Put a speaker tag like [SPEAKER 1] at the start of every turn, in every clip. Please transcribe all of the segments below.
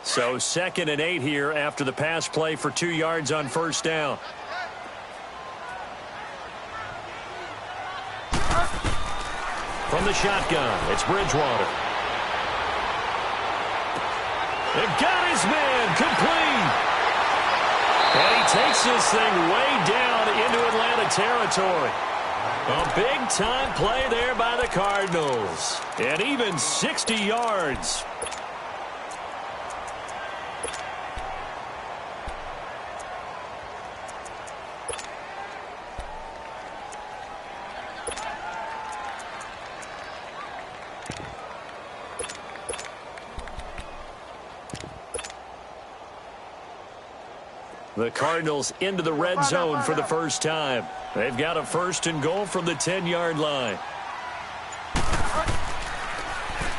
[SPEAKER 1] So 2nd and 8 here after the pass play for 2 yards on first down. From the shotgun, it's Bridgewater. It got his man, complete. And he takes this thing way down into Atlanta territory. A big-time play there by the Cardinals. And even 60 yards. The Cardinals into the red zone for the first time. They've got a 1st and goal from the 10-yard line.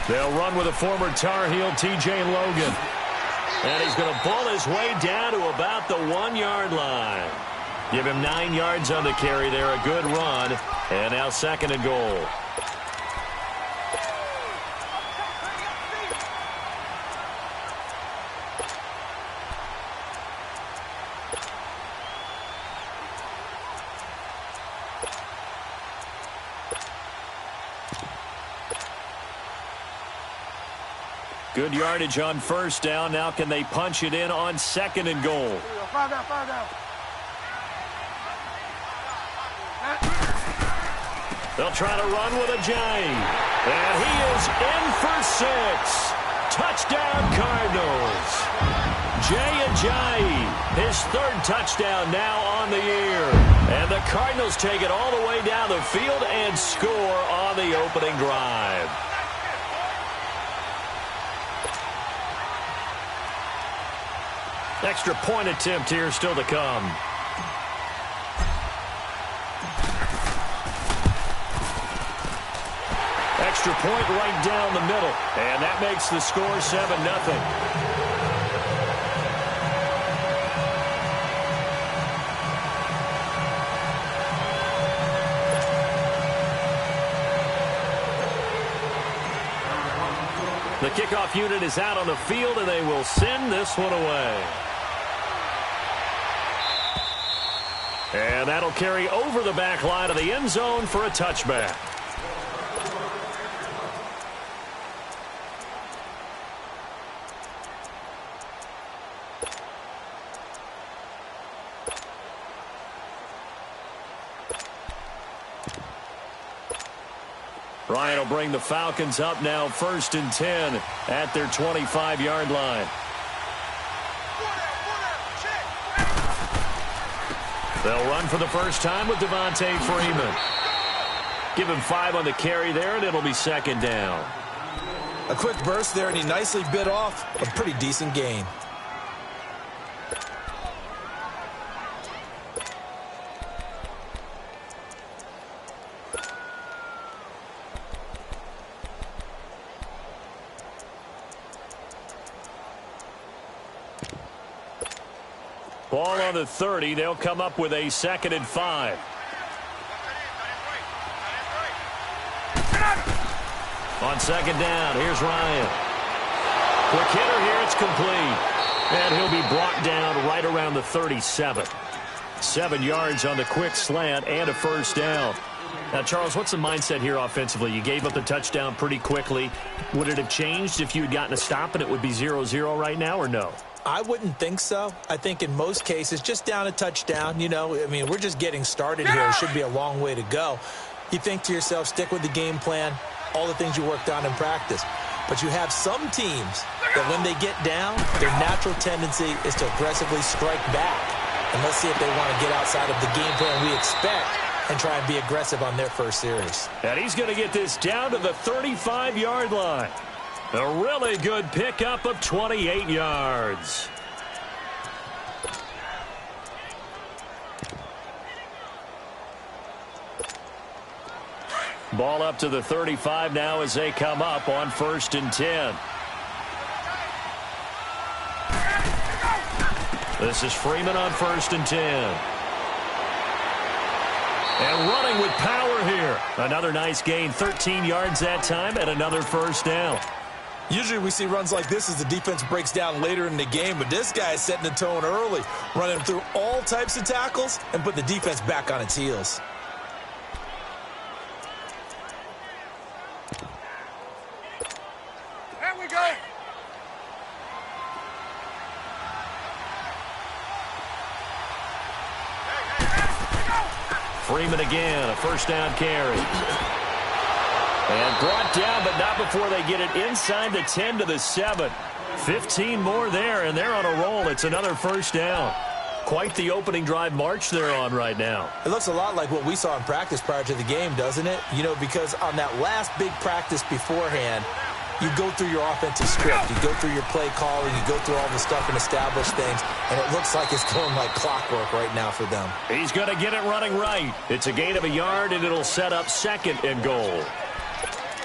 [SPEAKER 1] They'll run with a former Tar Heel, T.J. Logan. And he's going to ball his way down to about the 1-yard line. Give him 9 yards on the carry there. A good run. And now 2nd and goal. Good yardage on first down. Now can they punch it in on 2nd and goal? They'll try to run with Ajayi. And he is in for 6. Touchdown Cardinals. Jay Ajayi, his 3rd touchdown now on the year. And the Cardinals take it all the way down the field and score on the opening drive. Extra point attempt here still to come. Extra point right down the middle. And that makes the score 7-0. The kickoff unit is out on the field, and they will send this one away. And that'll carry over the back line of the end zone for a touchback. Ryan will bring the Falcons up now 1st and 10 at their 25-yard line. They'll run for the first time with Devontae Freeman. Give him 5 on the carry there, and it'll be 2nd down.
[SPEAKER 2] A quick burst there, and he nicely bit off a pretty decent gain.
[SPEAKER 1] Ball on the 30. They'll come up with a 2nd and 5. On 2nd down, here's Ryan. Quick hitter here, it's complete. And he'll be brought down right around the 37. 7 yards on the quick slant and a 1st down. Now, Charles, what's the mindset here offensively? You gave up the touchdown pretty quickly. Would it have changed if you had gotten a stop and it would be 0-0 right now, or no?
[SPEAKER 2] I wouldn't think so. I think in most cases, just down a touchdown, you know, I mean, we're just getting started here. It should be a long way to go. You think to yourself, stick with the game plan, all the things you worked on in practice. But you have some teams that when they get down, their natural tendency is to aggressively strike back. And let's see if they want to get outside of the game plan we expect and try and be aggressive on their first series.
[SPEAKER 1] And he's going to get this down to the 35-yard line. A really good pickup of 28 yards. Ball up to the 35 now as they come up on 1st and 10. This is Freeman on 1st and 10. And running with power here. Another nice gain, 13 yards that time, and another 1st down.
[SPEAKER 2] Usually we see runs like this as the defense breaks down later in the game, but this guy is setting the tone early, running through all types of tackles and put the defense back on its heels.
[SPEAKER 3] There we go.
[SPEAKER 1] Freeman again, a first down carry. And brought down, but not before they get it inside the 10 to the 7. 15 more there, and they're on a roll. It's another first down. Quite the opening drive march they're on right now.
[SPEAKER 2] It looks a lot like what we saw in practice prior to the game, doesn't it? You know, because on that last big practice beforehand, you go through your offensive script, you go through your play calling, you go through all the stuff and establish things, and it looks like it's going like clockwork right now for them.
[SPEAKER 1] He's going to get it running right. It's a gain of a yard, and it'll set up 2nd and goal.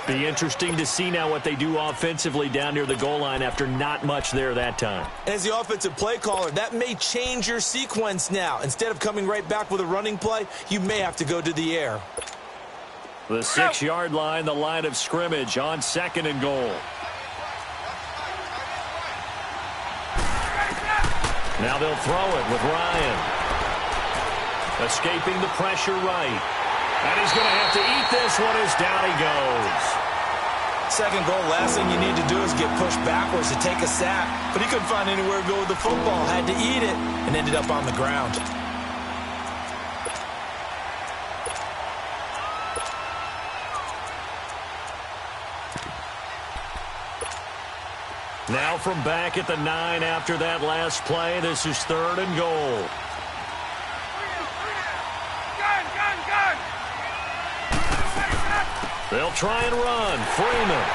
[SPEAKER 1] Be interesting to see now what they do offensively down near the goal line after not much there that time.
[SPEAKER 2] As the offensive play caller, that may change your sequence now. Instead of coming right back with a running play, you may have to go to the air.
[SPEAKER 1] The 6-yard line, the line of scrimmage on 2nd and goal. Now they'll throw it with Ryan. Escaping the pressure right. And he's going to have to eat this one as down he goes.
[SPEAKER 2] 2nd goal, last thing you need to do is get pushed backwards to take a sack. But he couldn't find anywhere to go with the football, had to eat it, and ended up on the ground.
[SPEAKER 1] Now from back at the 9 after that last play, this is 3rd and goal. They'll try and run. Freeman.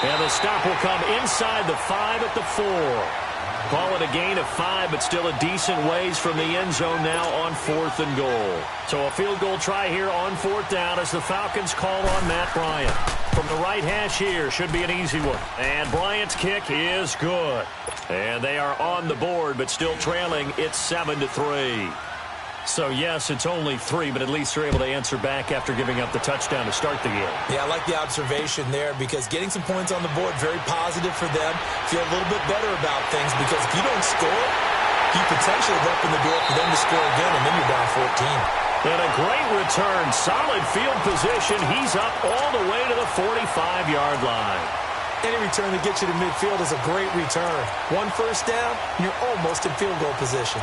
[SPEAKER 1] And the stop will come inside the 5 at the 4. Call it a gain of 5, but still a decent ways from the end zone now on 4th and goal. So a field goal try here on 4th down as the Falcons call on Matt Bryant. From the right hash here, should be an easy one. And Bryant's kick is good. And they are on the board, but still trailing. It's 7-3. So, yes, it's only 3, but at least they're able to answer back after giving up the touchdown to start the game.
[SPEAKER 2] Yeah, I like the observation there because getting some points on the board, very positive for them. Feel a little bit better about things because if you don't score, you potentially open the door for them to score again, and then you're down 14.
[SPEAKER 1] And a great return. Solid field position. He's up all the way to the 45-yard line.
[SPEAKER 2] Any return that gets you to midfield is a great return. 1 first down, and you're almost in field goal position.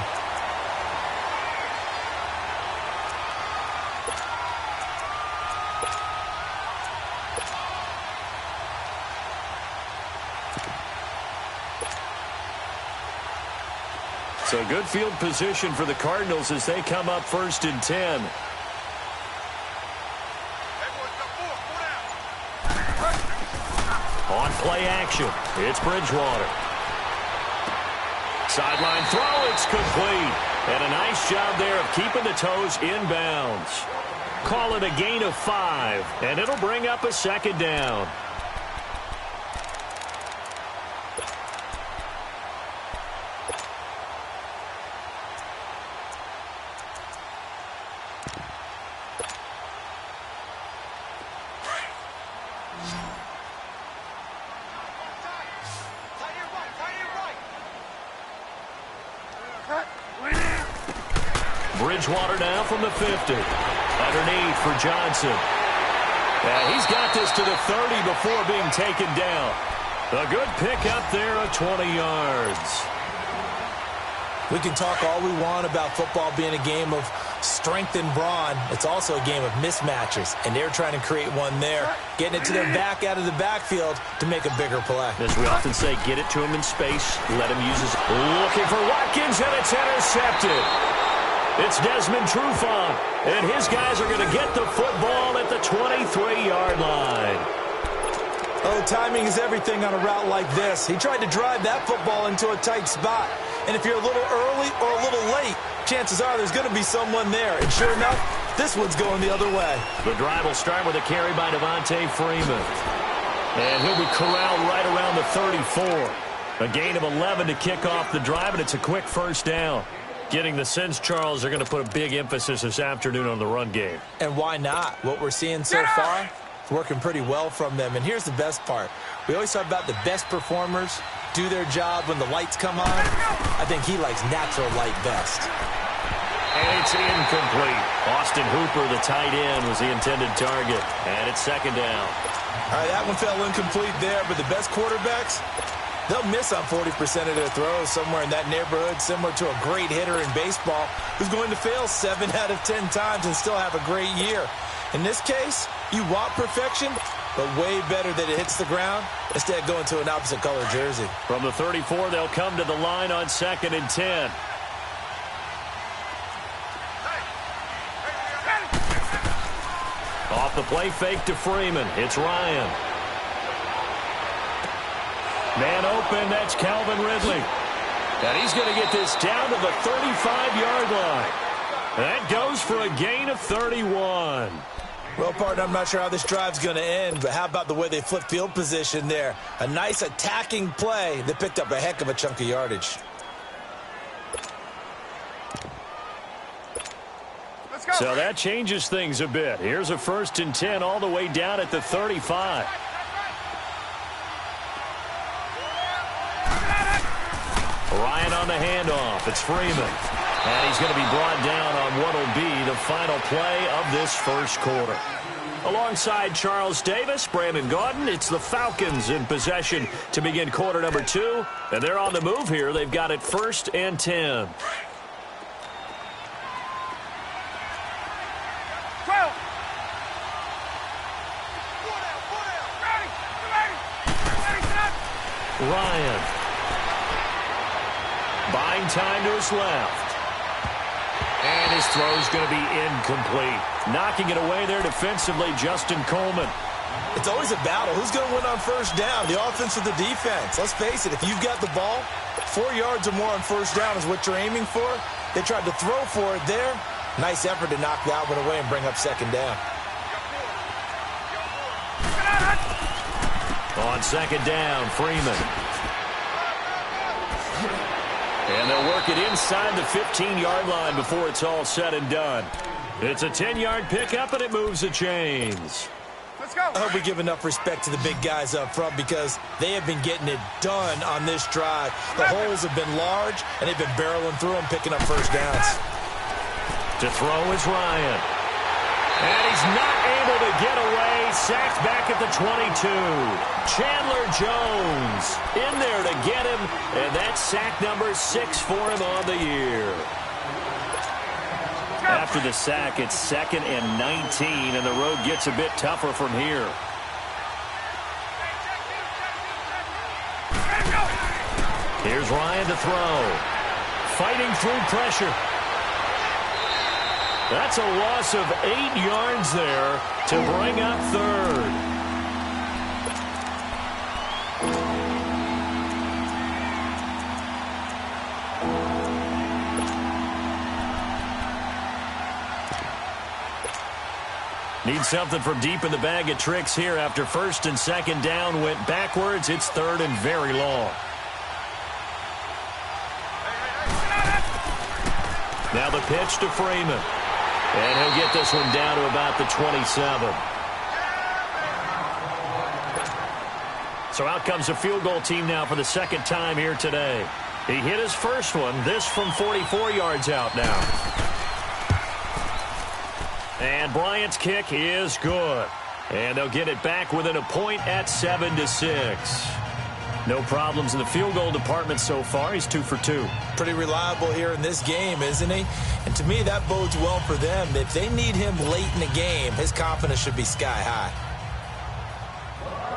[SPEAKER 1] So good field position for the Cardinals as they come up 1st and 10. On play action, it's Bridgewater. Sideline throw, it's complete. And a nice job there of keeping the toes inbounds. Call it a gain of 5, and it'll bring up a 2nd down. Bridgewater now from the 50. Underneath for Johnson. And he's got this to the 30 before being taken down. A good pickup there of 20 yards.
[SPEAKER 2] We can talk all we want about football being a game of strength and brawn. It's also a game of mismatches, and they're trying to create one there, getting it to their back out of the backfield to make a bigger play.
[SPEAKER 1] As we often say, get it to him in space, let him use his... Looking for Watkins, and it's intercepted. It's Desmond Trufant, and his guys are going to get the football at the 23-yard line.
[SPEAKER 2] Oh, timing is everything on a route like this. He tried to drive that football into a tight spot. And if you're a little early or a little late, chances are there's going to be someone there. And sure enough, this one's going the other way.
[SPEAKER 1] The drive will start with a carry by Devontae Freeman. And he'll be corralled right around the 34. A gain of 11 to kick off the drive, and it's a quick first down. Getting the sense, Charles, they're going to put a big emphasis this afternoon on the run game.
[SPEAKER 2] And why not? What we're seeing so far, It's working pretty well from them. And here's the best part. We always talk about the best performers do their job when the lights come on. I think he likes natural light best.
[SPEAKER 1] And it's incomplete. Austin Hooper, the tight end, was the intended target. And it's second down.
[SPEAKER 2] All right, that one fell incomplete there, but the best quarterbacks, they'll miss on 40% of their throws, somewhere in that neighborhood, similar to a great hitter in baseball who's going to fail 7 out of 10 times and still have a great year. In this case, you want perfection, but way better that it hits the ground instead of going to an opposite color jersey.
[SPEAKER 1] From the 34, they'll come to the line on 2nd and 10. Off the play fake to Freeman. It's Ryan. Man open, that's Calvin Ridley. And he's going to get this down to the 35-yard line. That goes for a gain of 31.
[SPEAKER 2] Well, partner, I'm not sure how this drive's going to end, but how about the way they flip field position there? A nice attacking play that picked up a heck of a chunk of yardage.
[SPEAKER 1] So that changes things a bit. Here's a 1st and 10 all the way down at the 35. Ryan on the handoff. It's Freeman. And he's going to be brought down on what will be the final play of this first quarter. Alongside Charles Davis, Brandon Gaudin, it's the Falcons in possession to begin quarter number 2. And they're on the move here. They've got it 1st and 10. Ryan. Buying time to his left. And his throw's going to be incomplete. Knocking it away there defensively, Justin Coleman.
[SPEAKER 2] It's always a battle. Who's going to win on 1st down, the offense or the defense? Let's face it, if you've got the ball, 4 yards or more on 1st down is what you're aiming for. They tried to throw for it there. Nice effort to knock that one away and bring up 2nd down.
[SPEAKER 1] On 2nd down, Freeman. And they'll work it inside the 15-yard line before it's all said and done. It's a 10-yard pickup, and it moves the chains.
[SPEAKER 2] Let's go. I hope we give enough respect to the big guys up front because they have been getting it done on this drive. The holes have been large, and they've been barreling through them, picking up 1st downs.
[SPEAKER 1] To throw is Ryan. And he's not able to get away. Sacked back at the 22. Chandler Jones in there to get him. And that's sack number 6 for him on the year. After the sack, it's 2nd and 19. And the road gets a bit tougher from here. Here's Ryan to throw. Fighting through pressure. That's a loss of 8 yards there to bring up 3rd. Need something from deep in the bag of tricks here after 1st and 2nd down went backwards. It's 3rd and very long. Now the pitch to Freeman. And he'll get this one down to about the 27. So out comes the field goal team now for the 2nd time here today. He hit his first one, this from 44 yards out now. And Bryant's kick is good. And they'll get it back within a point at 7-6. No problems in the field goal department so far. He's 2 for 2.
[SPEAKER 2] Pretty reliable here in this game, isn't he? And to me, that bodes well for them. If they need him late in the game, his confidence should be sky high.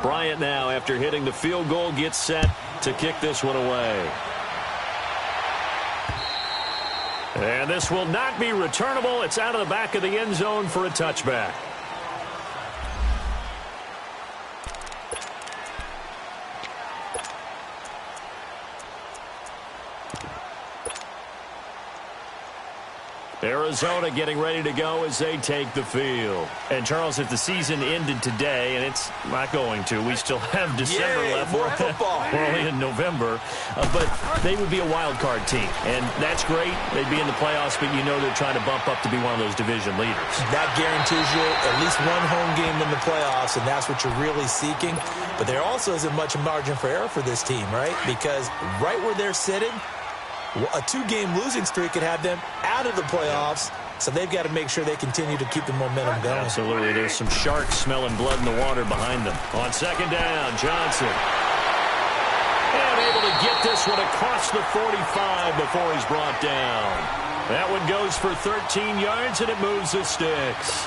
[SPEAKER 1] Bryant now, after hitting the field goal, gets set to kick this one away. And this will not be returnable. It's out of the back of the end zone for a touchback. Arizona getting ready to go as they take the field. And, Charles, if the season ended today, and it's not going to, we still have December left.
[SPEAKER 2] More football.
[SPEAKER 1] We're only in November. But they would be a wild card team. And that's great. They'd be in the playoffs, but you know they're trying to bump up to be one of those division leaders.
[SPEAKER 2] That guarantees you at least one home game in the playoffs, and that's what you're really seeking. But there also isn't much margin for error for this team, right? Because right where they're sitting, a 2-game losing streak could have them out of the playoffs, so they've got to make sure they continue to keep the momentum going.
[SPEAKER 1] Absolutely. There's some sharks smelling blood in the water behind them. On second down, Johnson. And able to get this one across the 45 before he's brought down. That one goes for 13 yards, and it moves the sticks.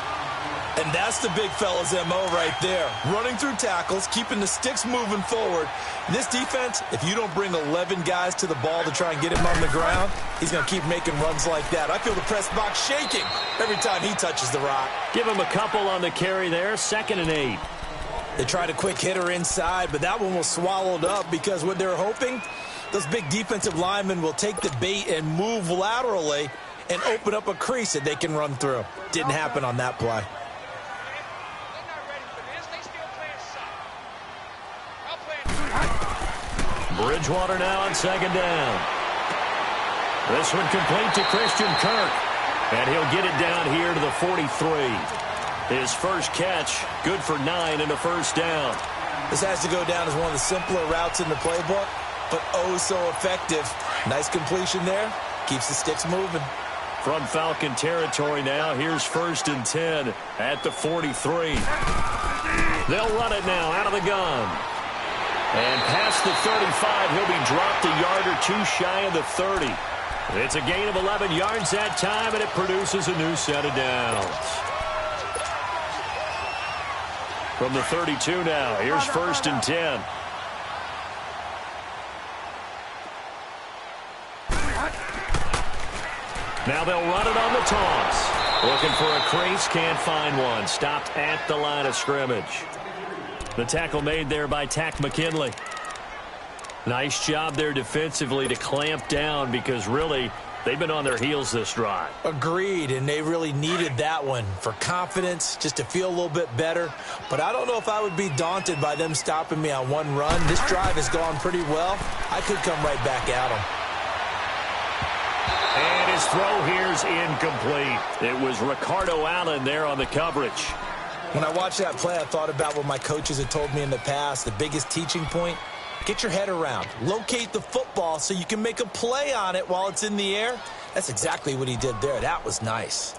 [SPEAKER 2] And that's the big fella's MO right there. Running through tackles, keeping the sticks moving forward. This defense, if you don't bring 11 guys to the ball to try and get him on the ground, he's going to keep making runs like that. I feel the press box shaking every time he touches the rock.
[SPEAKER 1] Give him a couple on the carry there, 2nd and 8.
[SPEAKER 2] They tried a quick hitter inside, but that one was swallowed up because what they're hoping, those big defensive linemen will take the bait and move laterally and open up a crease that they can run through. Didn't happen on that play.
[SPEAKER 1] Bridgewater now on second down. This one complete to Christian Kirk. And he'll get it down here to the 43. His first catch, good for 9 and a first down.
[SPEAKER 2] This has to go down as one of the simpler routes in the playbook, but oh so effective. Nice completion there. Keeps the sticks moving.
[SPEAKER 1] From Falcon territory now, here's 1st and 10 at the 43. They'll run it now out of the gun. And past the 35, he'll be dropped a yard or two shy of the 30. It's a gain of 11 yards that time, and it produces a new set of downs. From the 32 now, here's 1st and 10. Now they'll run it on the toss. Looking for a crease, can't find one. Stopped at the line of scrimmage. The tackle made there by Tack McKinley. Nice job there defensively to clamp down because really they've been on their heels this drive.
[SPEAKER 2] Agreed, and they really needed that one for confidence, just to feel a little bit better. But I don't know if I would be daunted by them stopping me on one run. This drive has gone pretty well. I could come right back at them.
[SPEAKER 1] And his throw here's incomplete. It was Ricardo Allen there on the coverage.
[SPEAKER 2] When I watched that play, I thought about what my coaches had told me in the past. The biggest teaching point, get your head around. Locate the football so you can make a play on it while it's in the air. That's exactly what he did there. That was nice.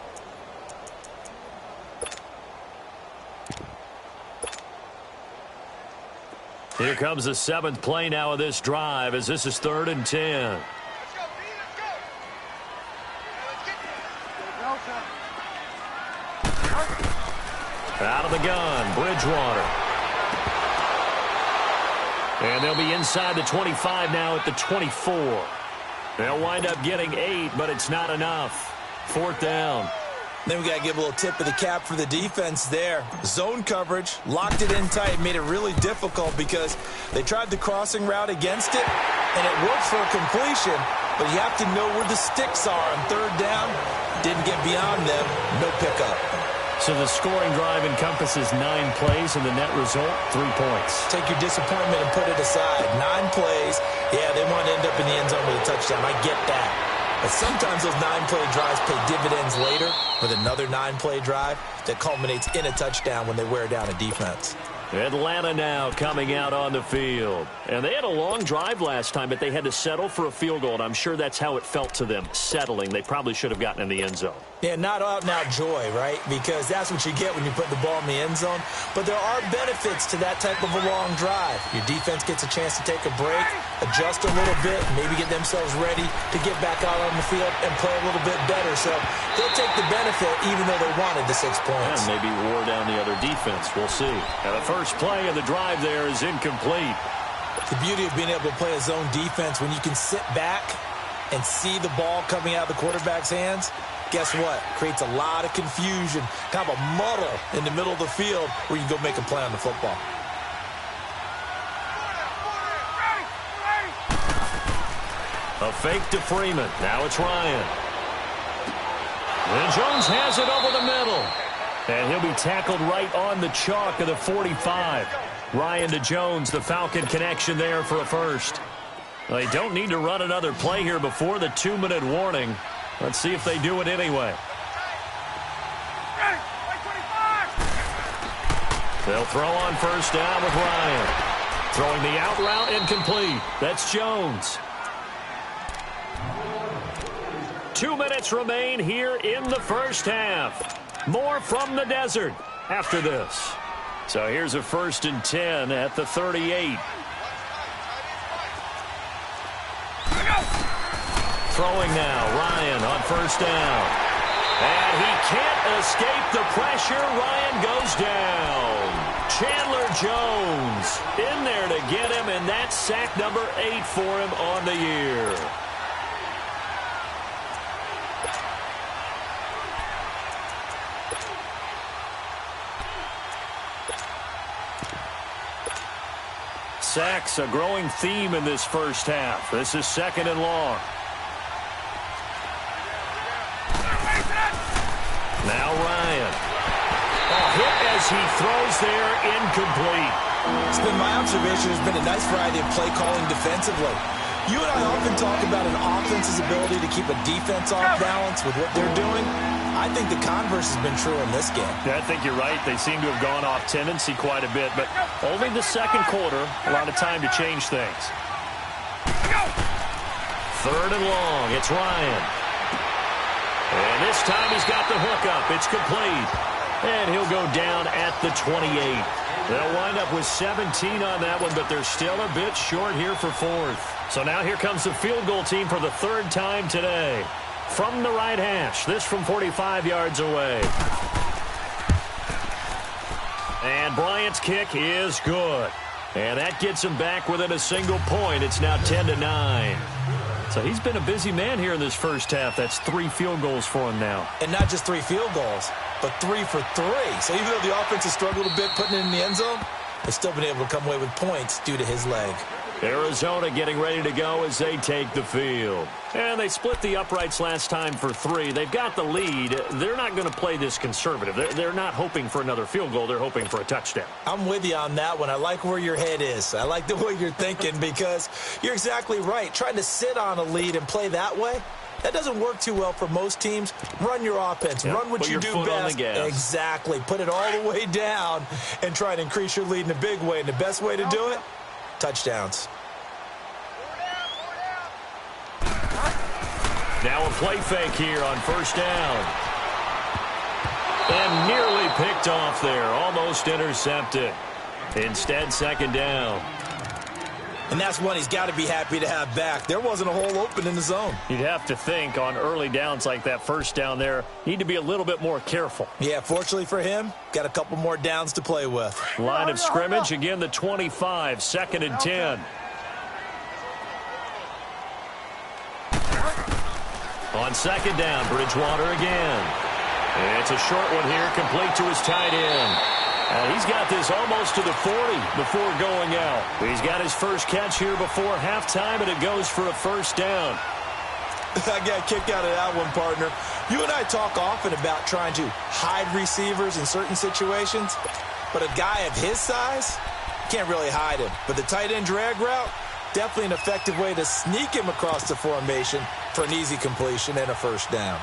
[SPEAKER 1] Here comes the 7th play now of this drive as this is 3rd and 10. Out of the gun, Bridgewater. And they'll be inside the 25 now at the 24. They'll wind up getting 8, but it's not enough. 4th down.
[SPEAKER 2] Then we got to give a little tip of the cap for the defense there. Zone coverage, locked it in tight, made it really difficult because they tried the crossing route against it, and it worked for a completion, but you have to know where the sticks are on 3rd down. Didn't get beyond them, no pickup.
[SPEAKER 1] So the scoring drive encompasses 9 plays, and the net result, 3 points.
[SPEAKER 2] Take your disappointment and put it aside. 9 plays. Yeah, they want to end up in the end zone with a touchdown. I get that. But sometimes those 9-play drives pay dividends later with another 9-play drive that culminates in a touchdown when they wear down a defense.
[SPEAKER 1] Atlanta now coming out on the field. And they had a long drive last time, but they had to settle for a field goal, and I'm sure that's how it felt to them, settling. They probably should have gotten in the end zone.
[SPEAKER 2] Yeah, not out-and-out joy, right? Because that's what you get when you put the ball in the end zone. But there are benefits to that type of a long drive. Your defense gets a chance to take a break, adjust a little bit, maybe get themselves ready to get back out on the field and play a little bit better. So they'll take the benefit even though they wanted the 6 points.
[SPEAKER 1] And maybe wore down the other defense. We'll see. And the first play of the drive there is incomplete.
[SPEAKER 2] The beauty of being able to play a zone defense when you can sit back and see the ball coming out of the quarterback's hands, guess what? Creates a lot of confusion, kind of a muddle in the middle of the field where you can go make a play on the football.
[SPEAKER 1] A fake to Freeman. Now it's Ryan. And Jones has it over the middle. And he'll be tackled right on the chalk of the 45. Ryan to Jones, the Falcon connection there for a first. They don't need to run another play here before the 2-minute warning. Let's see if they do it anyway. They'll throw on first down with Ryan. Throwing the out route incomplete. That's Jones. 2 minutes remain here in the first half. More from the desert after this. So here's a 1st and 10 at the 38. Throwing now, Ryan on first down. And he can't escape the pressure. Ryan goes down. Chandler Jones in there to get him, and that's sack number 8 for him on the year. Sacks, a growing theme in this first half. This is 2nd and long. Now Ryan. Hit as he throws there, incomplete.
[SPEAKER 2] It's been my observation. There's been a nice variety of play calling defensively. You and I often talk about an offense's ability to keep a defense off balance with what they're doing. I think the converse has been true in this game.
[SPEAKER 1] Yeah, I think you're right. They seem to have gone off tendency quite a bit, but only the 2nd quarter, a lot of time to change things. 3rd and long, it's Ryan. And this time he's got the hook up. It's complete. And he'll go down at the 28. They'll wind up with 17 on that one, but they're still a bit short here for 4th. So now here comes the field goal team for the 3rd time today. From the right hash, this from 45 yards away. And Bryant's kick is good. And that gets him back within a single point. It's now 10-9. So he's been a busy man here in this first half. That's 3 field goals for him now.
[SPEAKER 2] And not just 3 field goals, but 3 for 3. So even though the offense has struggled a bit putting it in the end zone, they've still been able to come away with points due to his leg.
[SPEAKER 1] Arizona getting ready to go as they take the field. And they split the uprights last time for 3. They've got the lead. They're not going to play this conservative. They're not hoping for another field goal. They're hoping for a touchdown.
[SPEAKER 2] I'm with you on that one. I like where your head is. I like the way you're thinking because you're exactly right. Trying to sit on a lead and play that way, that doesn't work too well for most teams. Run your offense. Yep. Run what you do best. Exactly. Put it all the way down and try to increase your lead in a big way. And the best way to do it, touchdowns.
[SPEAKER 1] Now a play fake here on first down. And nearly picked off there. Almost intercepted. Instead, 2nd down.
[SPEAKER 2] And that's one he's got to be happy to have back. There wasn't a hole open in the zone.
[SPEAKER 1] You'd have to think on early downs like that first down there, need to be a little bit more careful.
[SPEAKER 2] Yeah, fortunately for him, got a couple more downs to play with.
[SPEAKER 1] Line of scrimmage, again the 25, 2nd and 10. On 2nd down, Bridgewater again. It's a short one here, complete to his tight end. He's got this almost to the 40 before going out. He's got his first catch here before halftime, and it goes for a first down.
[SPEAKER 2] I got a kick out of that one, partner. You and I talk often about trying to hide receivers in certain situations, but a guy of his size, can't really hide him. But the tight end drag route, definitely an effective way to sneak him across the formation for an easy completion and a first down.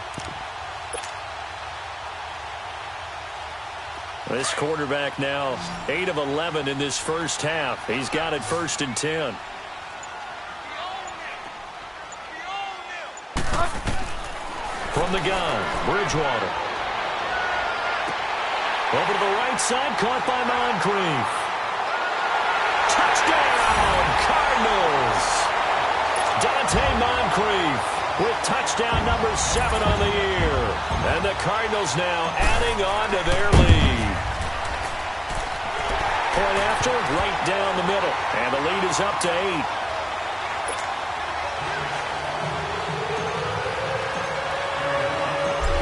[SPEAKER 1] This quarterback now 8 of 11 in this first half. He's got it 1st and 10. From the gun, Bridgewater. Over to the right side, caught by Moncrief. Touchdown, Cardinals! Dante Moncrief with touchdown number 7 on the year. And the Cardinals now adding on to their lead. Point after, right down the middle. And the lead is up to 8.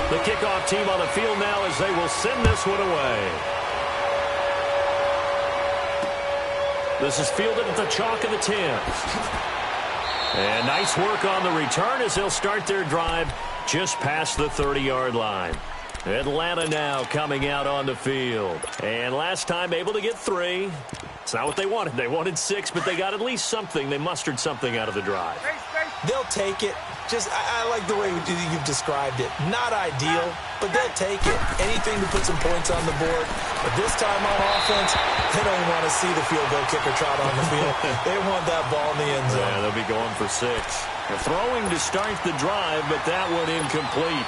[SPEAKER 1] The kickoff team on the field now as they will send this one away. This is fielded at the chalk of the 10. And nice work on the return as they'll start their drive just past the 30-yard line. Atlanta now coming out on the field. And last time able to get 3. It's not what they wanted. They wanted 6, but they got at least something. They mustered something out of the drive.
[SPEAKER 2] They'll take it. I like the way you've described it. Not ideal, but they'll take it. Anything to put some points on the board. But this time on offense, they don't want to see the field goal kicker trot on the field. They want that ball in the end zone.
[SPEAKER 1] Yeah, they'll be going for 6. They're throwing to start the drive, but that one incomplete.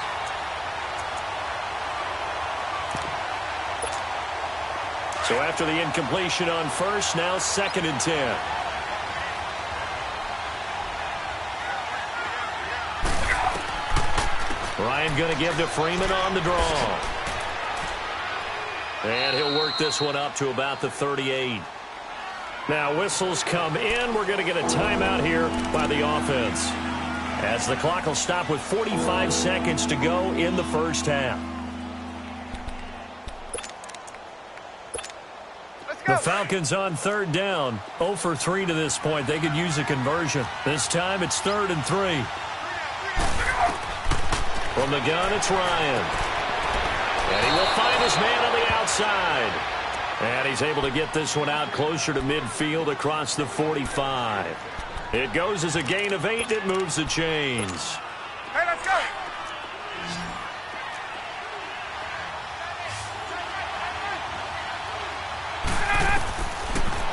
[SPEAKER 1] So after the incompletion on first, now 2nd and 10. Ryan going to give to Freeman on the draw. And he'll work this one up to about the 38. Now whistles come in. We're going to get a timeout here by the offense, as the clock will stop with 45 seconds to go in the first half. The Falcons on 3rd down. 0 for 3 to this point. They could use a conversion. This time it's 3rd and 3. From the gun, it's Ryan. And he will find his man on the outside. And he's able to get this one out closer to midfield across the 45. It goes as a gain of 8. It moves the chains.
[SPEAKER 3] Hey, let's go.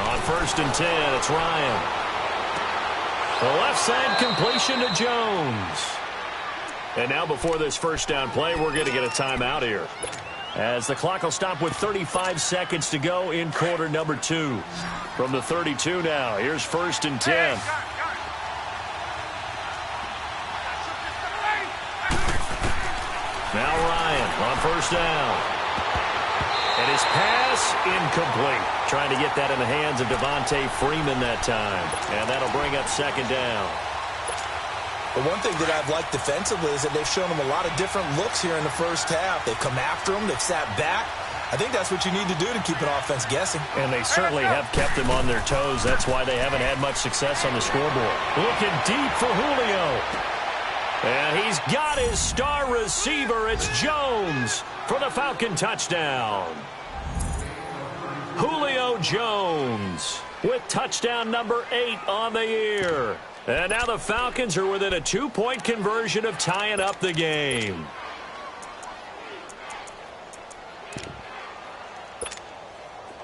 [SPEAKER 1] On 1st and 10, it's Ryan. The left side completion to Jones. And now before this first down play, we're going to get a timeout here, as the clock will stop with 35 seconds to go in quarter number 2. From the 32 now, here's 1st and 10. Now Ryan on 1st down. And his pass incomplete. Trying to get that in the hands of Devontae Freeman that time. And that'll bring up 2nd down.
[SPEAKER 2] The one thing that I've liked defensively is that they've shown them a lot of different looks here in the first half. They've come after them. They've sat back. I think that's what you need to do to keep an offense guessing.
[SPEAKER 1] And they certainly have kept them on their toes. That's why they haven't had much success on the scoreboard. Looking deep for Julio. And he's got his star receiver. It's Jones for the Falcon touchdown. Julio Jones with touchdown number 8 on the year. And now the Falcons are within a 2-point conversion of tying up the game.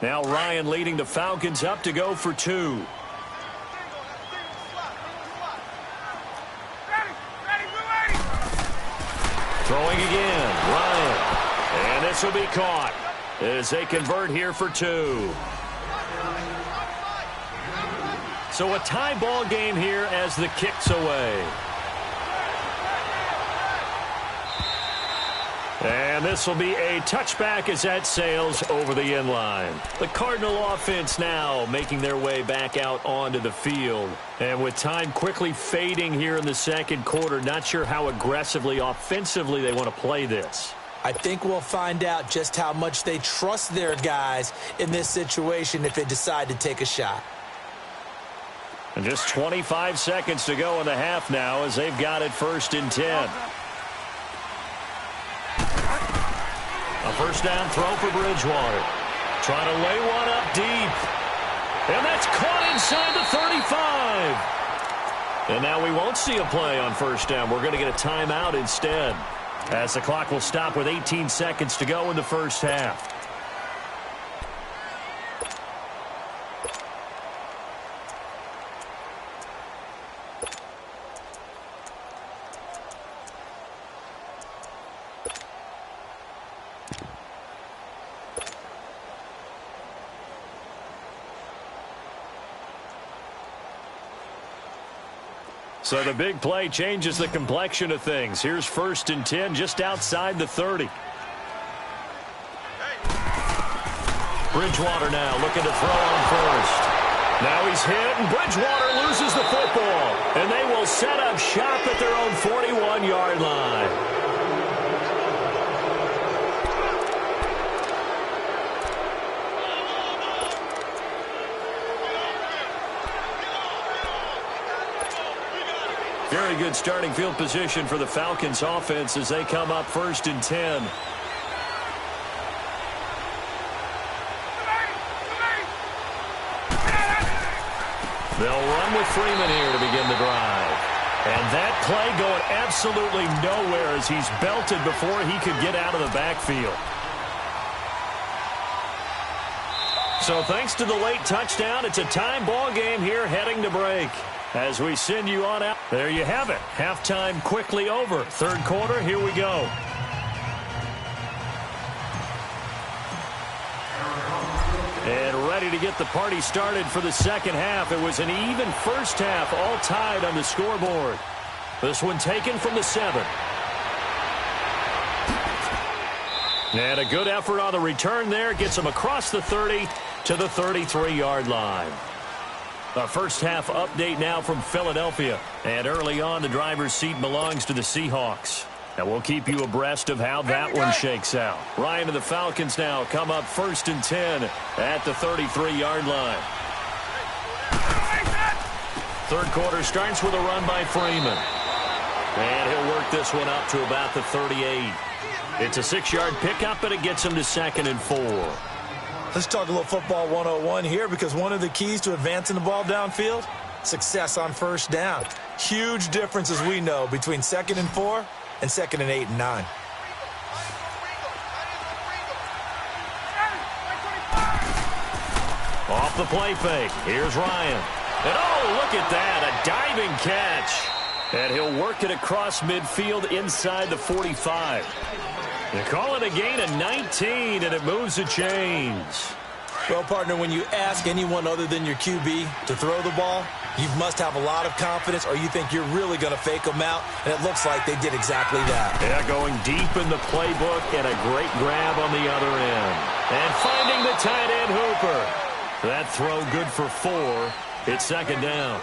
[SPEAKER 1] Now Ryan leading the Falcons up to go for 2. Throwing again, Ryan. And this will be caught as they convert here for 2. So a tie ball game here as the kick's away. And this will be a touchback as that sails over the end line. The Cardinal offense now making their way back out onto the field. And with time quickly fading here in the second quarter, not sure how aggressively, offensively they want to play this.
[SPEAKER 2] I think we'll find out just how much they trust their guys in this situation if they decide to take a shot.
[SPEAKER 1] And just 25 seconds to go in the half now as they've got it 1st and 10. A first down throw for Bridgewater. Trying to lay one up deep. And that's caught inside the 35. And now we won't see a play on first down. We're going to get a timeout instead, as the clock will stop with 18 seconds to go in the first half. So the big play changes the complexion of things. Here's 1st and 10 just outside the 30. Bridgewater now looking to throw on first. Now he's hit, and Bridgewater loses the football. And they will set up shop at their own 41-yard line. Very good starting field position for the Falcons offense as they come up 1st and 10. They'll run with Freeman here to begin the drive. And that play going absolutely nowhere as he's belted before he could get out of the backfield. So thanks to the late touchdown, it's a time ball game here heading to break. As we send you on out, there you have it. Halftime quickly over. 3rd quarter, here we go. And ready to get the party started for the 2nd half. It was an even first half, all tied on the scoreboard. This one taken from the 7. And a good effort on the return there. Gets him across the 30 to the 33-yard line. A first half update now from Philadelphia. And early on, the driver's seat belongs to the Seahawks. And we'll keep you abreast of how that one shakes out. Ryan and the Falcons now come up 1st and 10 at the 33-yard line. 3rd quarter starts with a run by Freeman. And he'll work this one up to about the 38. It's a 6-yard pickup, and it gets him to 2nd and 4.
[SPEAKER 2] Let's talk a little football 101 here, because one of the keys to advancing the ball downfield, success on 1st down. Huge difference, as we know, between 2nd and 4 and 2nd and 8 and 9.
[SPEAKER 1] Off the play fake. Here's Ryan. And oh, look at that. A diving catch. And he'll work it across midfield inside the 45. They call it a gain of 19, and it moves the chains.
[SPEAKER 2] Well, partner, when you ask anyone other than your QB to throw the ball, you must have a lot of confidence, or you think you're really going to fake them out, and it looks like they did exactly that.
[SPEAKER 1] Yeah, going deep in the playbook, and a great grab on the other end. And finding the tight end Hooper. That throw good for 4. It's 2nd down.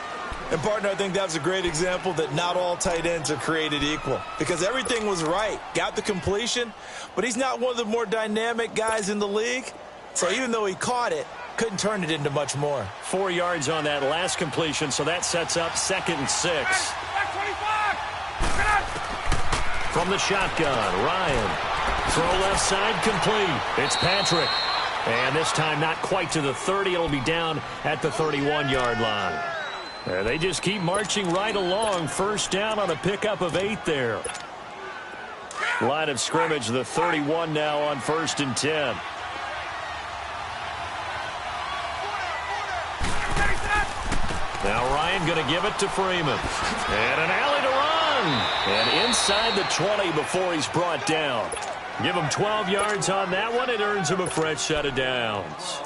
[SPEAKER 2] And, partner, I think that was a great example that not all tight ends are created equal, because everything was right. Got the completion, but he's not one of the more dynamic guys in the league. So even though he caught it, couldn't turn it into much more.
[SPEAKER 1] 4 yards on that last completion, so that sets up 2nd and 6. From the shotgun, Ryan. Throw left side complete. It's Patrick. And this time not quite to the 30. It'll be down at the 31-yard line. They just keep marching right along. 1st down on a pickup of 8 there. Line of scrimmage, the 31 now on 1st and 10. Now Ryan going to give it to Freeman. And an alley to run. And inside the 20 before he's brought down. Give him 12 yards on that one. It earns him a fresh set of downs.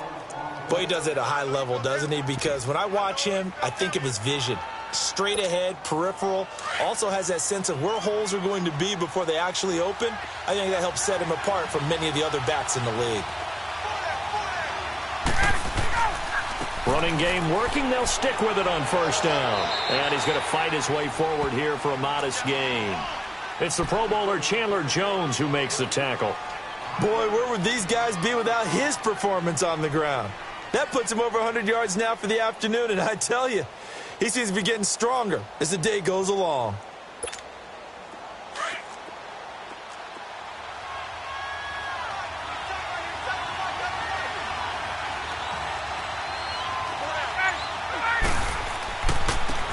[SPEAKER 2] Boy, he does it at a high level, doesn't he? Because when I watch him, I think of his vision. Straight ahead, peripheral. Also has that sense of where holes are going to be before they actually open. I think that helps set him apart from many of the other backs in the league.
[SPEAKER 1] Running game working. They'll stick with it on 1st down. And he's going to fight his way forward here for a modest gain. It's the Pro Bowler Chandler Jones who makes the tackle.
[SPEAKER 2] Boy, where would these guys be without his performance on the ground? That puts him over 100 yards now for the afternoon, and I tell you, he seems to be getting stronger as the day goes along.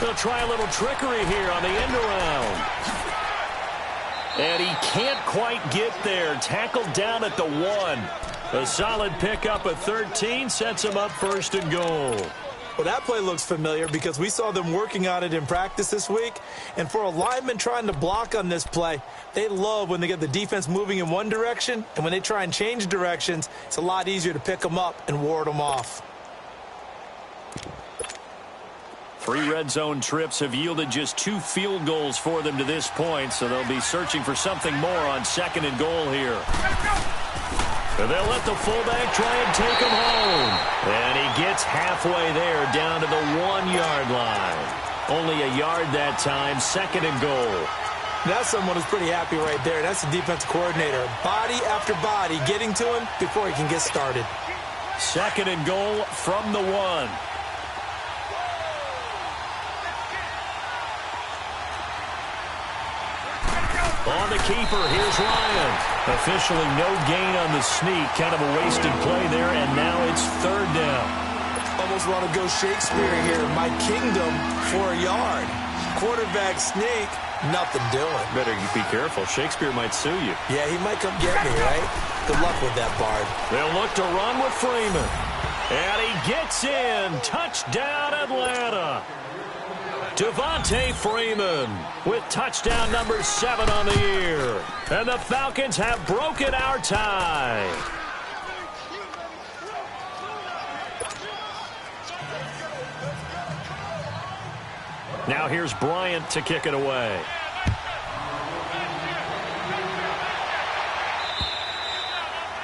[SPEAKER 1] They'll try a little trickery here on the end around. And he can't quite get there. Tackled down at the 1. A solid pickup of 13 sets him up 1st and goal.
[SPEAKER 2] Well, that play looks familiar because we saw them working on it in practice this week. And for a lineman trying to block on this play, they love when they get the defense moving in one direction. And when they try and change directions, it's a lot easier to pick them up and ward them off.
[SPEAKER 1] 3 red zone trips have yielded just 2 field goals for them to this point, so they'll be searching for something more on 2nd and goal here. And they'll let the fullback try and take him home. And he gets halfway there down to the 1-yard line. Only a yard that time, 2nd and goal.
[SPEAKER 2] That's someone who's pretty happy right there. That's the defense coordinator. Body after body getting to him before he can get started.
[SPEAKER 1] 2nd and goal from the 1. On the keeper, here's Ryan. Officially no gain on the sneak. Kind of a wasted play there, and now it's third down.
[SPEAKER 2] Almost want to go Shakespeare here. My kingdom for a yard. Quarterback sneak, nothing doing.
[SPEAKER 1] Better be careful. Shakespeare might sue you.
[SPEAKER 2] Yeah, he might come get me, right? Good luck with that, Bard.
[SPEAKER 1] They'll look to run with Freeman. And he gets in. Touchdown, Atlanta. Devontae Freeman with touchdown number 7 on the year. And the Falcons have broken our tie. Now here's Bryant to kick it away.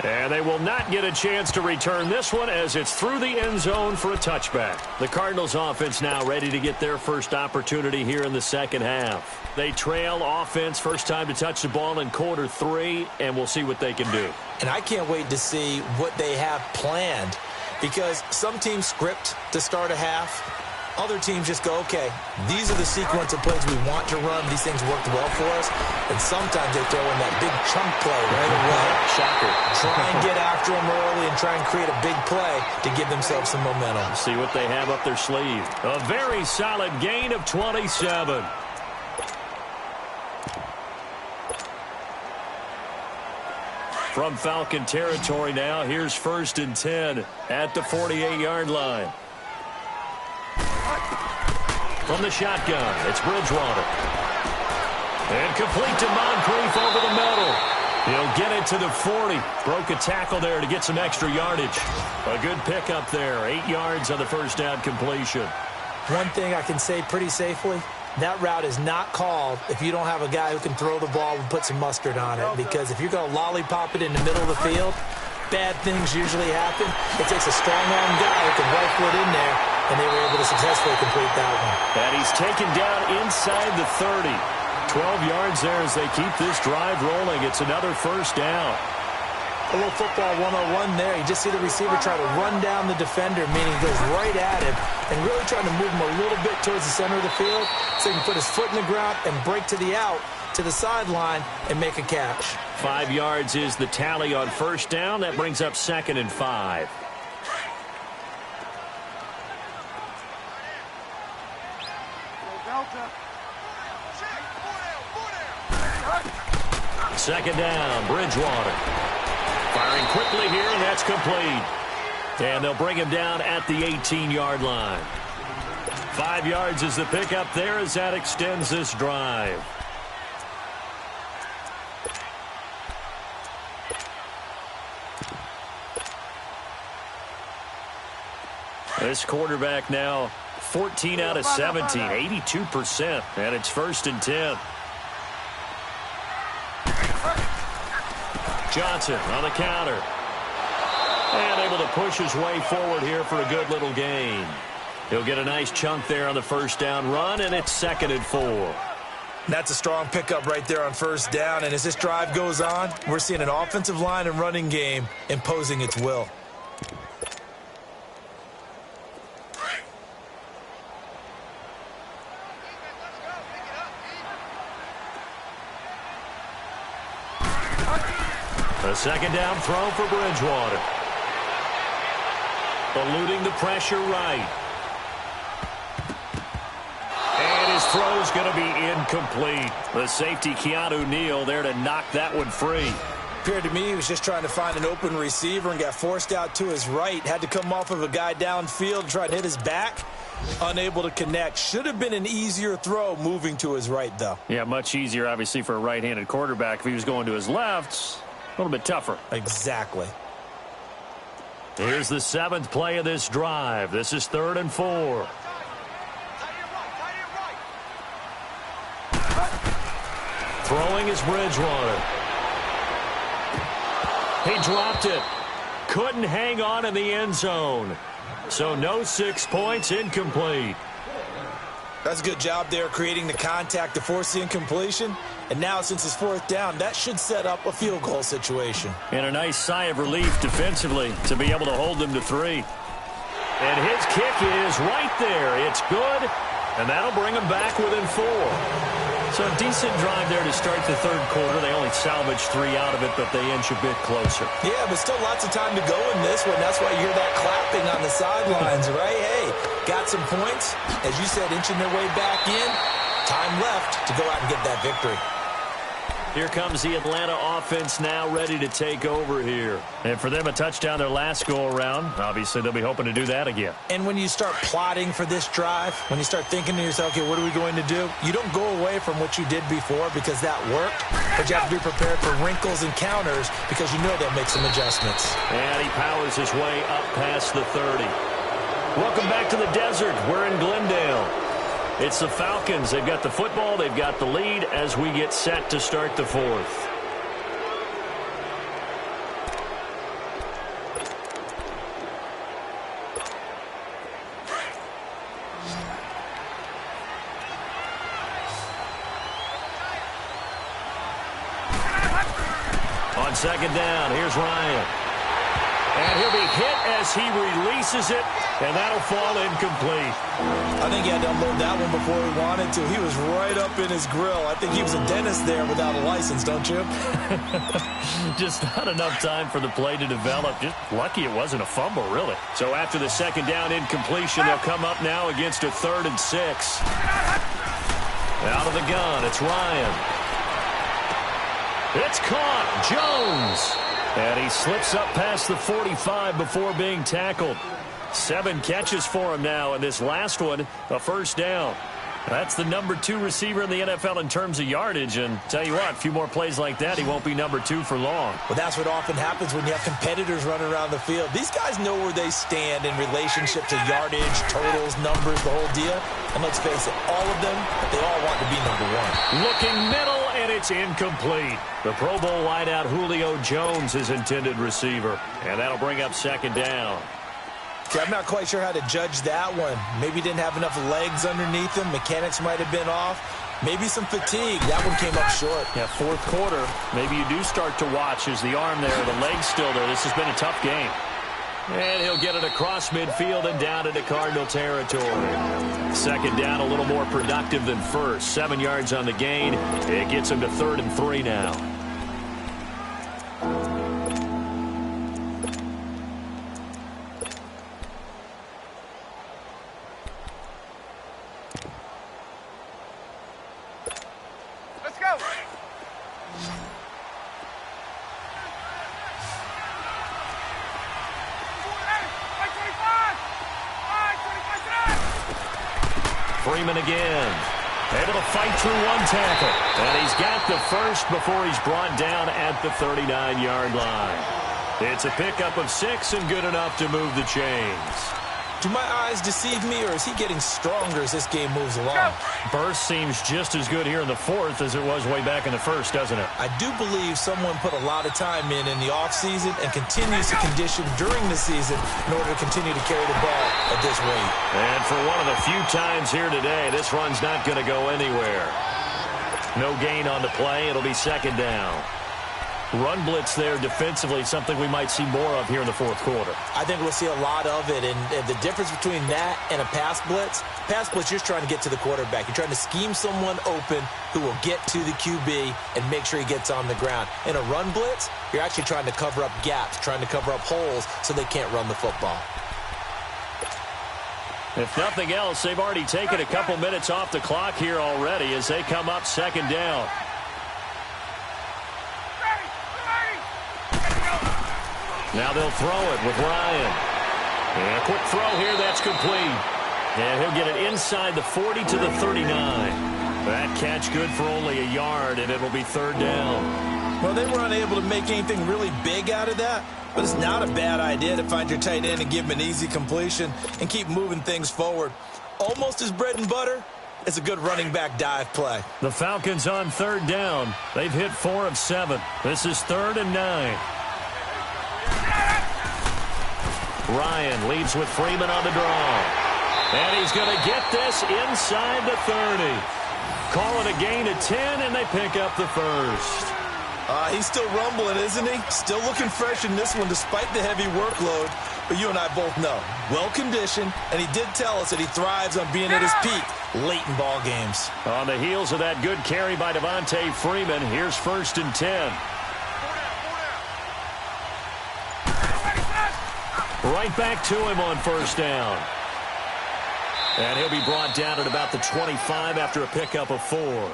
[SPEAKER 1] And they will not get a chance to return this one as it's through the end zone for a touchback. The Cardinals offense now ready to get their first opportunity here in the second half. They trail offense, first time to touch the ball in quarter 3, and we'll see what they can do.
[SPEAKER 2] And I can't wait to see what they have planned, because some teams script to start a half. Other teams just go, okay, these are the sequence of plays we want to run. These things worked well for us. And sometimes they throw in that big chunk play right away.
[SPEAKER 1] Shocker.
[SPEAKER 2] Try and get after them early and try and create a big play to give themselves some momentum.
[SPEAKER 1] See what they have up their sleeve. A very solid gain of 27. From Falcon territory now, here's 1st and 10 at the 48-yard line. From the shotgun, it's Bridgewater. And complete to Moncrief over the middle. He'll get it to the 40. Broke a tackle there to get some extra yardage. A good pickup there. 8 yards on the first down completion.
[SPEAKER 2] One thing I can say pretty safely, that route is not called if you don't have a guy who can throw the ball and put some mustard on it. Because if you're going to lollipop it in the middle of the field, bad things usually happen. It takes a strong-arm guy who can rifle it in there, and they were able to successfully complete that one.
[SPEAKER 1] And he's taken down inside the 30. 12 yards there as they keep this drive rolling. It's another first down.
[SPEAKER 2] A little football 101 there. You just see the receiver try to run down the defender, meaning he goes right at him, and really trying to move him a little bit towards the center of the field so he can put his foot in the ground and break to the out, to the sideline, and make a catch.
[SPEAKER 1] 5 yards is the tally on first down. That brings up 2nd and 5. Second down, Bridgewater. Firing quickly here, and that's complete. And they'll bring him down at the 18-yard line. 5 yards is the pickup there as that extends this drive. This quarterback now 14 out of 17, 82%, and it's 1st and 10. Johnson on the counter. And able to push his way forward here for a good little gain. He'll get a nice chunk there on the first down run, and it's 2nd and 4.
[SPEAKER 2] That's a strong pickup right there on first down, and as this drive goes on, we're seeing an offensive line and running game imposing its will.
[SPEAKER 1] A second down throw for Bridgewater. Eluding the pressure right. And his throw's going to be incomplete. The safety, Keanu Neal, there to knock that one free.
[SPEAKER 2] Appeared to me he was just trying to find an open receiver and got forced out to his right. Had to come off of a guy downfield and try and hit his back. Unable to connect. Should have been an easier throw moving to his right, though.
[SPEAKER 1] Yeah, much easier, obviously, for a right-handed quarterback. If he was going to his left, a little bit tougher.
[SPEAKER 2] Exactly.
[SPEAKER 1] Here's the 7th play of this drive. This is 3rd and 4. Throwing is Bridgewater. He dropped it. Couldn't hang on in the end zone. So no 6 points, incomplete.
[SPEAKER 2] That's a good job there creating the contact to force the incompletion. And now since it's 4th down, that should set up a field goal situation.
[SPEAKER 1] And a nice sigh of relief defensively to be able to hold them to 3. And his kick is right there. It's good, and that'll bring them back within 4. So a decent drive there to start the third quarter. They only salvaged 3 out of it, but they inch a bit closer.
[SPEAKER 2] Yeah, but still lots of time to go in this one. That's why you hear that clapping on the sidelines, right? Hey, got some points. As you said, inching their way back in. Time left to go out and get that victory.
[SPEAKER 1] Here comes the Atlanta offense now ready to take over here. And for them, a touchdown their last go-around. Obviously, they'll be hoping to do that again.
[SPEAKER 2] And when you start plotting for this drive, when you start thinking to yourself, okay, what are we going to do? You don't go away from what you did before because that worked, but you have to be prepared for wrinkles and counters because you know they'll make some adjustments.
[SPEAKER 1] And he powers his way up past the 30. Welcome back to the desert. We're in Glendale. It's the Falcons. They've got the football. They've got the lead as we get set to start the fourth. On second down, here's Ryan. And he'll be hit as he releases it, and that'll fall incomplete.
[SPEAKER 2] I think he had to unload that one before he wanted to. He was right up in his grill. I think he was a dentist there without a license, don't you?
[SPEAKER 1] Just not enough time for the play to develop. Just lucky it wasn't a fumble, really. So after the second down incompletion, they'll come up now against a 3rd and 6. Out of the gun, it's Ryan. It's caught. Jones. And he slips up past the 45 before being tackled. 7 catches for him now, and this last one, a first down. That's the number 2 receiver in the NFL in terms of yardage, and tell you what, a few more plays like that, he won't be number 2 for long.
[SPEAKER 2] Well, that's what often happens when you have competitors running around the field. These guys know where they stand in relationship to yardage, totals, numbers, the whole deal. And let's face it, all of them, they all want to be number 1.
[SPEAKER 1] Looking middle, and it's incomplete. The Pro Bowl wideout Julio Jones is intended receiver, and that'll bring up second down.
[SPEAKER 2] See, I'm not quite sure how to judge that one. Maybe didn't have enough legs underneath him. Mechanics might have been off. Maybe some fatigue. That one came up short.
[SPEAKER 1] Yeah, fourth quarter, maybe you do start to watch as the arm there, the leg's still there. This has been a tough game. And he'll get it across midfield and down into Cardinal territory. Second down, a little more productive than first. 7 yards on the gain. It gets him to 3rd and 3 now.
[SPEAKER 3] Let's go.
[SPEAKER 1] Freeman again. Able to fight through one tackle. And he's got the first before he's brought down at the 39-yard line. It's a pickup of 6 and good enough to move the chains.
[SPEAKER 2] Do my eyes deceive me, or is he getting stronger as this game moves along?
[SPEAKER 1] Burst seems just as good here in the fourth as it was way back in the first, doesn't it?
[SPEAKER 2] I do believe someone put a lot of time in the offseason and continues to condition during the season in order to continue to carry the ball at this rate.
[SPEAKER 1] And for one of the few times here today, this run's not going to go anywhere. No gain on the play. It'll be second down. Run blitz there defensively, something we might see more of here in the fourth quarter.
[SPEAKER 2] I think we'll see a lot of it, and the difference between that and a pass blitz, you're trying to get to the quarterback. You're trying to scheme someone open who will get to the QB and make sure he gets on the ground. In a run blitz, you're actually trying to cover up gaps, trying to cover up holes so they can't run the football.
[SPEAKER 1] If nothing else, they've already taken a couple minutes off the clock here already as they come up second down. Now they'll throw it with Ryan. And a quick throw here, that's complete. And he'll get it inside the 40 to the 39. That catch good for only a yard, and it'll be third down.
[SPEAKER 2] Well, they were unable to make anything really big out of that, but it's not a bad idea to find your tight end and give him an easy completion and keep moving things forward. Almost his bread and butter. It's a good running back dive play.
[SPEAKER 1] The Falcons on third down. They've hit 4 of 7. This is 3rd and 9. Ryan leads with Freeman on the draw. And he's going to get this inside the 30. Call it a gain of 10, and they pick up the first.
[SPEAKER 2] He's still rumbling, isn't he? Still looking fresh in this one despite the heavy workload. But you and I both know, well-conditioned, and he did tell us that he thrives on being at his peak late in ball games.
[SPEAKER 1] On the heels of that good carry by Devontae Freeman, here's 1st and 10. Right back to him on 1st down. And he'll be brought down at about the 25 after a pickup of 4.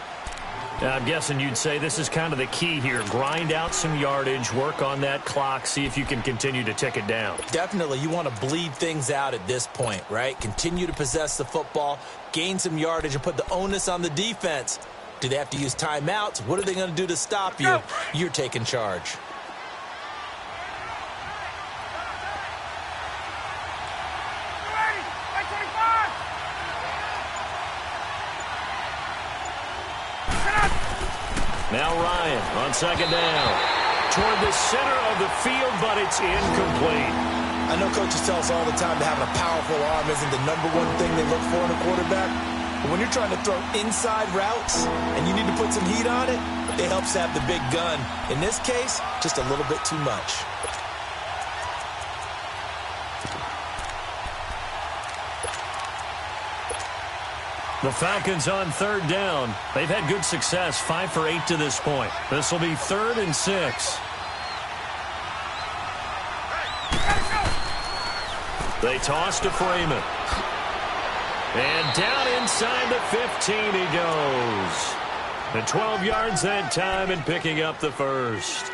[SPEAKER 1] Now, I'm guessing you'd say this is kind of the key here. Grind out some yardage, work on that clock, see if you can continue to tick it down.
[SPEAKER 2] Definitely. You want to bleed things out at this point, right? Continue to possess the football, gain some yardage, and put the onus on the defense. Do they have to use timeouts? What are they going to do to stop you? You're taking charge.
[SPEAKER 1] Now Ryan on 2nd down. Toward the center of the field, but it's incomplete.
[SPEAKER 2] I know coaches tell us all the time that having a powerful arm isn't the #1 thing they look for in a quarterback. But when you're trying to throw inside routes and you need to put some heat on it, it helps to have the big gun. In this case, just a little bit too much.
[SPEAKER 1] The Falcons on 3rd down. They've had good success, 5 for 8 to this point. This will be 3rd and 6. They toss to Freeman. And down inside the 15 he goes. And 12 yards that time and picking up the 1st.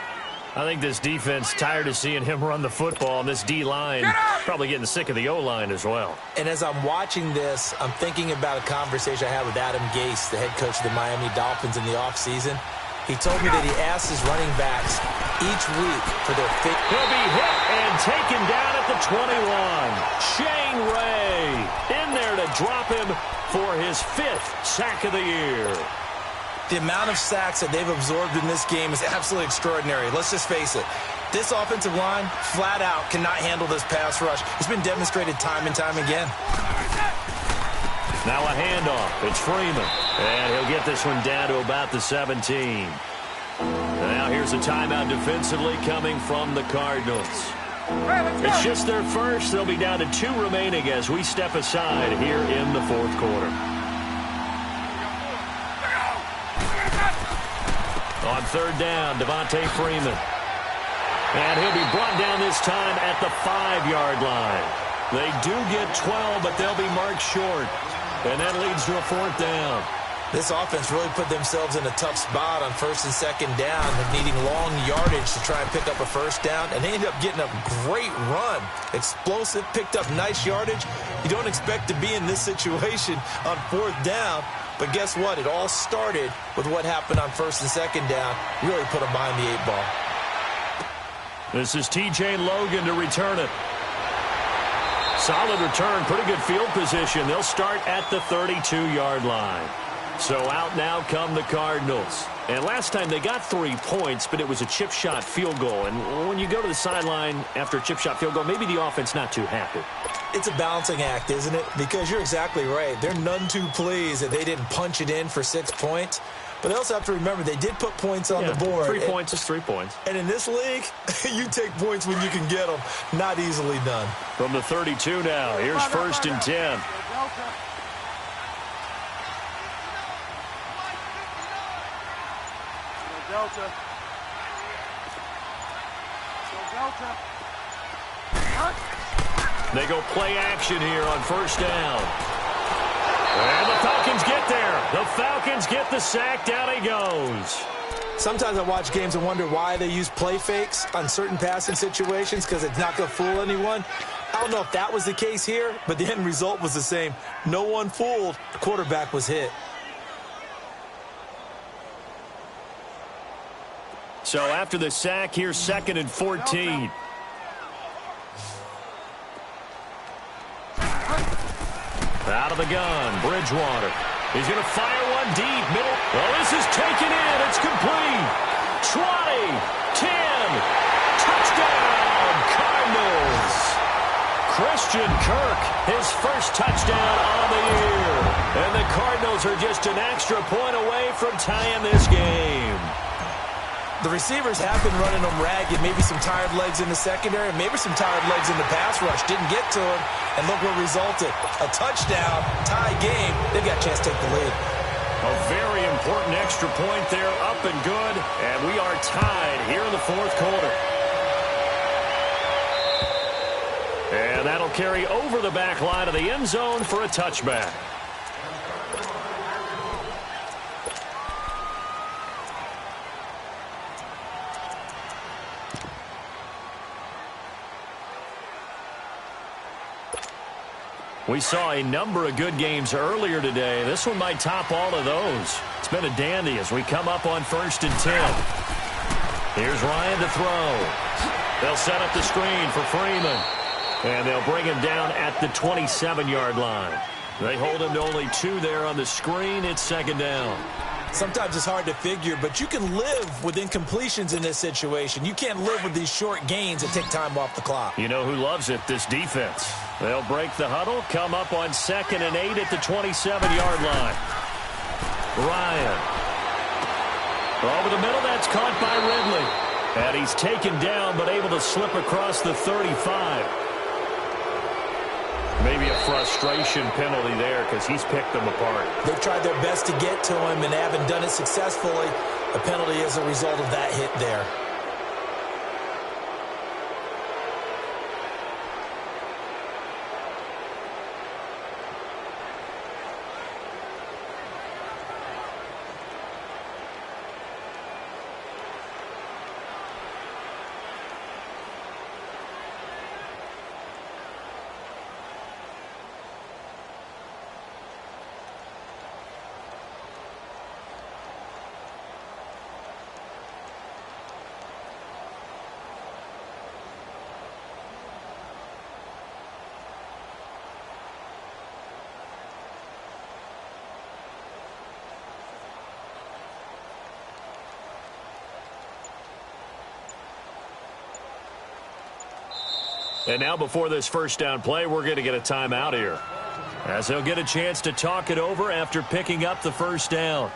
[SPEAKER 1] I think this defense tired of seeing him run the football, and this D-line probably getting sick of the O-line as well.
[SPEAKER 2] And as I'm watching this, I'm thinking about a conversation I had with Adam Gase, the head coach of the Miami Dolphins in the offseason. He told me that he asked his running backs each week for their fit.
[SPEAKER 1] He'll be hit and taken down at the 21. Shane Ray in there to drop him for his 5th sack of the year.
[SPEAKER 2] The amount of sacks that they've absorbed in this game is absolutely extraordinary. Let's just face it. This offensive line, flat out, cannot handle this pass rush. It's been demonstrated time and time again.
[SPEAKER 1] Now a handoff. It's Freeman. And he'll get this one down to about the 17. And now here's a timeout defensively coming from the Cardinals. It's just their first. They'll be down to 2 remaining as we step aside here in the 4th quarter. On 3rd down, Devontae Freeman. And he'll be brought down this time at the 5-yard line. They do get 12, but they'll be marked short. And that leads to a 4th down.
[SPEAKER 2] This offense really put themselves in a tough spot on 1st and 2nd down, needing long yardage to try and pick up a 1st down. And they ended up getting a great run. Explosive, picked up nice yardage. You don't expect to be in this situation on 4th down. But guess what? It all started with what happened on 1st and 2nd down. Really put them behind the 8 ball.
[SPEAKER 1] This is T.J. Logan to return it. Solid return, pretty good field position. They'll start at the 32-yard line. So out now come the Cardinals. And last time they got 3 points, but it was a chip shot field goal. And when you go to the sideline after a chip shot field goal, maybe the offense not too happy.
[SPEAKER 2] It's a balancing act, isn't it? Because you're exactly right. They're none too pleased that they didn't punch it in for 6 points. But they also have to remember they did put points on the board.
[SPEAKER 1] 3 points is 3 points.
[SPEAKER 2] And in this league, you take points when you can get them. Not easily done.
[SPEAKER 1] From the 32 now, here's 1st and 10.
[SPEAKER 3] Delta.
[SPEAKER 1] They go play action here on 1st down. And the Falcons get there. The Falcons get the sack. Down he goes.
[SPEAKER 2] Sometimes I watch games and wonder why they use play fakes on certain passing situations because it's not going to fool anyone. I don't know if that was the case here, but the end result was the same. No one fooled. The quarterback was hit.
[SPEAKER 1] So after the sack, here's 2nd and 14. Out of the gun, Bridgewater. He's going to fire one deep, middle. Well, this is taken in. It's complete. 20, 10, touchdown, Cardinals. Christian Kirk, his first touchdown on the year. And the Cardinals are just an extra point away from tying this game.
[SPEAKER 2] The receivers have been running them ragged. Maybe some tired legs in the secondary, maybe some tired legs in the pass rush. Didn't get to him, and look what resulted. A touchdown, tie game. They've got a chance to take the lead.
[SPEAKER 1] A very important extra point there, up and good, and we are tied here in the fourth quarter. And that'll carry over the back line of the end zone for a touchback. We saw a number of good games earlier today. This one might top all of those. It's been a dandy as we come up on 1st and 10. Here's Ryan to throw. They'll set up the screen for Freeman. And they'll bring him down at the 27-yard line. They hold him to only 2 there on the screen. It's 2nd down.
[SPEAKER 2] Sometimes it's hard to figure, but you can live with incompletions in this situation. You can't live with these short gains that take time off the clock.
[SPEAKER 1] You know who loves it? This defense. They'll break the huddle, come up on 2nd and 8 at the 27-yard line. Ryan. Over the middle, that's caught by Ridley. And he's taken down, but able to slip across the 35. Maybe a frustration penalty there because he's picked them apart.
[SPEAKER 2] They've tried their best to get to him and haven't done it successfully. A penalty is a result of that hit there.
[SPEAKER 1] And now before this first down play, we're going to get a timeout here, as they'll get a chance to talk it over after picking up the first down.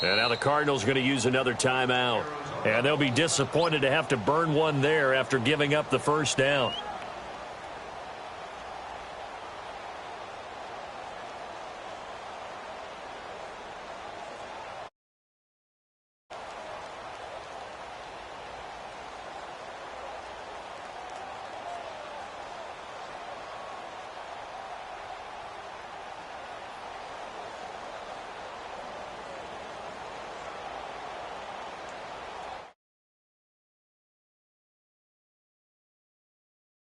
[SPEAKER 1] And now the Cardinals going to use another timeout. And they'll be disappointed to have to burn one there after giving up the first down.